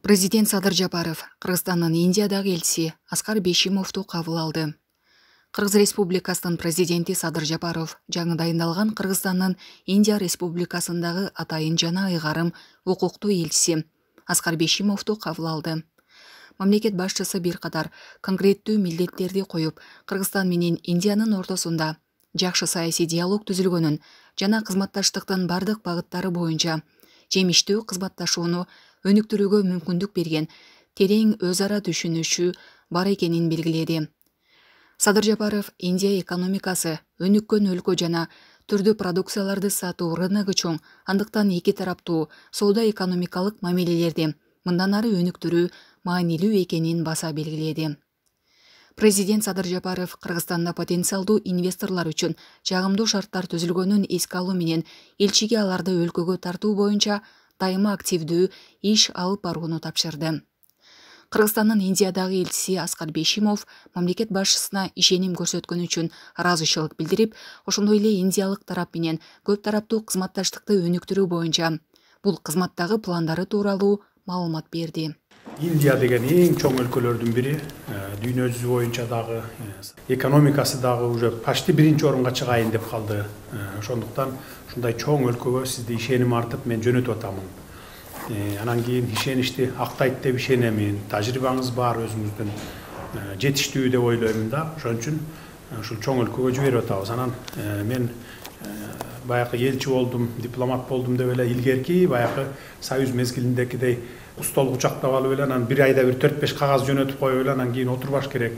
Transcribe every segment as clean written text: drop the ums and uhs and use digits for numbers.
Президент Садыр Жапаров Кыргызстандын Индиядагы элчиси Аскар Бейшимовду кабыл алды. Кыргыз Республикасынын президенти Садыр Жапаров жаңы дайындалган Кыргызстандын Индия Республикасындагы атайын жана ыйгарым укуктуу элчиси Аскар Бейшимовду кабыл алды. Мамлекет башчысы бир катар конкреттүү милдеттерди коюп, Кыргызстан менен Индиянын ортосунда жакшы саясий диалог түзүлгөнүн жана кызматташтыктын бардык багыттары боюнча жемиштүү кызматташууну өнүктүрүүгө мүмкүндүк берген терең өз ара түшүнүшү бар экенин белгиледи. Садыр Жапаров Индия экономикасы өнүккөн өлкө жана түрдүү продукцияларды сатуу рыногу чоң, андыктан эки тараптуу соода экономикалык мамилелерди мындан ары өнүктүрүү маанилүү экенин баса белгиледи. Президент Садыр Жапаров Кыргызстанда потенциалдуу инвесторлор үчүн жагымдуу шарттар түзүлгөнүн эске алуу менен элчиге аларды өлкөгө тартуу боюнча дайыма активдүү иш алып барууну тапшырды. Кыргызстандын Индиядагы элчиси Аскар Бейшимов мамлекет башчысына ишеним көрсөткөнү үчүн ыраазычылык билдирип, ошондой эле индиялык тарап менен көп тараптуу кызматташтыкты өнүктүрүү боюнча бул кызматтагы пландары тууралуу маалымат берди. Индия деген эң чоң өлкөлөрдүн бири, дүйнө жүзү боюнча дагы экономикасы дагы уже почти биринчи орунга чыгайын деп калды. Ошондуктан ушундай чоң өлкөгө сизди ишеним артып мен жөнөтүп атамын. Анан кийин ишеничти актайт деп ишенемин. Тажрыйбаңыз бар, өзүңүздүн жетиштүү деп ойлоймун да. Ошон үчүн ушул чоң өлкөгө жиберип атабыз. Анан мен баягы элчи болдум, дипломат болдум деп эле илгерки баягы союз мезгилиндегидей устол кучактап алып эле анан бир айда бир 4-5 кагаз жөнөтүп коюп эле анан кийин отурбаш керек.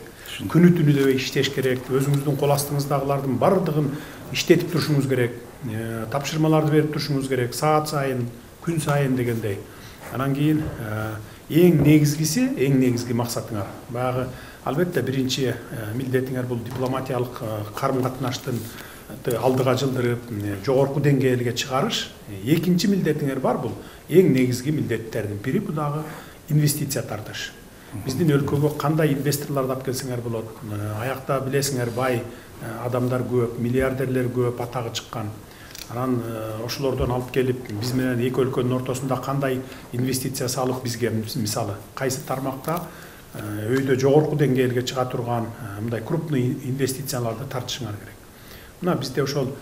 Күнү түнү дебей иштеш керек. Өзүңүздүн кол астыңыздагылардын бардыгын иштетип турушуңуз керек. Тапшырмаларды берип турушуңуз керек. Саат сайын, күн сайын дегендей. Анан кийин эң негизги максатыңар баягы албетте биринчи милдетиңер бул дипломатиялык карым-катнаштын алдыга жылдырып, жогорку деңгээлге чыгарыш. Экинчи милдетиңер бар бул эң негизги милдеттердин бири бул дагы инвестиция тартыш. Биздин өлкөгө кандай инвесторлорду алып келсеңер болот. Аякта билесиңер бай адамдар көп, миллиардерлер көп, атагы чыккан. Анан ошолордон алып келип биз менен эки өлкөнүн ортосунда кандай инвестиция салып бизге мисалы кайсы тармакта өйдө жогорку деңгээлге чыга турган мындай крупный инвестицияларды тартышыңар керек. Мына бизде ошол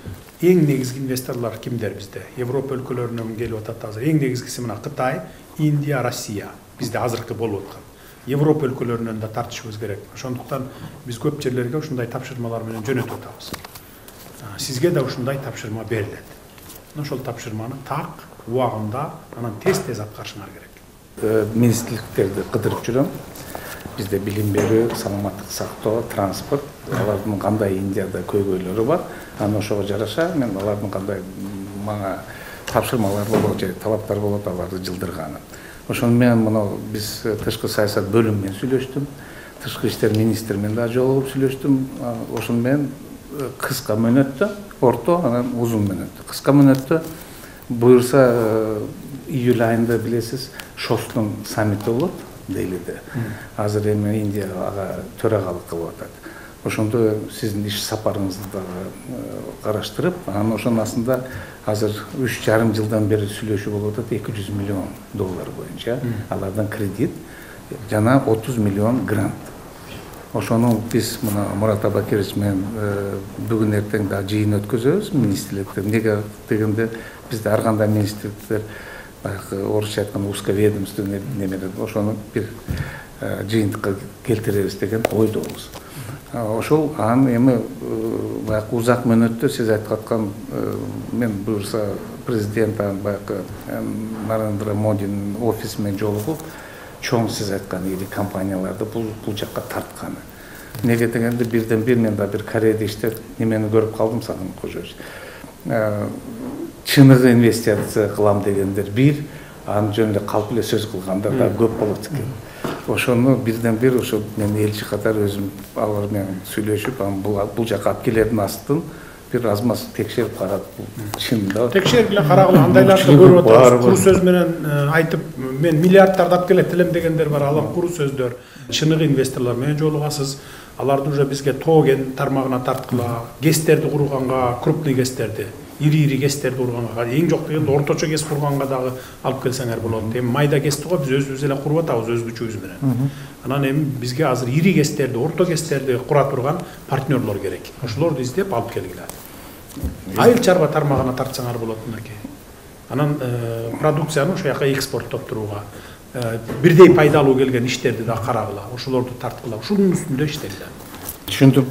эң негизги инвесторлор кимдер бизде? Европа өлкөлөрүнөн келип атат азыр. Эң негизгиси мына Кытай, Индия, Россия. Бизде азыркы болуп аткан. Европа өлкөлөрүнөн да тартышыбыз керек. Ошондуктан биз көп жерлерге ушундай тапшырмалар менен жөнөтүп атабыз. Сизге да ушундай тапшырма берилет. Ошол тапшырманы так, убагында, анан тез аткарышыңар керек. Министрликтерди кыдырып жүрөм. Bizde bilim берүү, саламаттык сактоо, транспорт, алардын кандай Индияда көйгөйлөрү бар. Анан ошого жараша мен алардын кандай мага тапшырмалар болот же талаптар болот аларды жылдырганы. Ошону мен мына биз тышкы саясат бөлүмү менен сүйлөштүм. Тышкы иштер министри менен да жолугуп сүйлөштүм. Ошону мен кыска мөөнөттө, орто, анан узун мөөнөттө. Кыска мөөнөттө буюрса июль айында билесиз, ШОСтун саммити болот. Дейлиде. Азыр эми Индия ага төрагалык кылып атат. Ошондо сиздин иш сапарыңызды дагы караштырып, анан ошонун астында азыр 3,5 жылдан бери сүйлөшүү болуп атат $200 миллион боюнча. Алардан кредит жана 30 миллион грант. Ошону биз мына Мурат Абакирович менен бүгүн эртең да жыйын өткөзөбүз министрликтер. Неге дегенде бизде ар кандай министрликтер орысча айтканда узковедомство немеде ошону бир жыйынтыкка келтиребиз деген ойдобуз. Ошол анан эми баягы узак мөөнөттө сиз айтып аткан мен буюрса президент баягы Нарендра Модинин офиси менен жолугуп чоң сиз айткан ири компанияларды бул жакка тартканы. Неге дегенде бирден бир мен да бир Кореяда иштеп немени көрүп калдым Сагын Кожоевич. Чыныгы инвестиция кылам дегендер бир, анын жөнүндө калп эле сөз кылгандар да көп болот экен. Ошону бирден бир ошо мен элчи катары өзүм алар менен сүйлөшүп, бул жака алып келердин астын бир азмаз текшерип карап, чында. Текшерип эле карагыла, андайларды көрүп атабыз. Куру сөз менен айтып, мен миллиардтарды алып келет элем дегендер бар, алар куру сөздөр. Чыныгы инвесторлор менен жолугасыз. аларды уже бизге тоо кен тармагына тарткыла, гэстерди курганга, крупный гэстерди, ири гэстерди курганга, эң жок дегенде орточо гэс курганга дагы алып келсеңер болот. Эми майда гэсти го биз өзүбүз эле куруп атабыз өзгөчөбүз менен. Анан эми бизге азыр ири гэстерди, орто гэстерди кура турган партнерлор керек. Ошолорду издеп алып келгиле. Айыл чарба тармагына тартсаңар болот мынакей. Анан продукцияны ошол жака экспорттоп турууга, бирдей пайдалуу келген иштерди да карагыла, ошолорду тарткыла, ушунун үстүндө иштелди. Түшүндүм.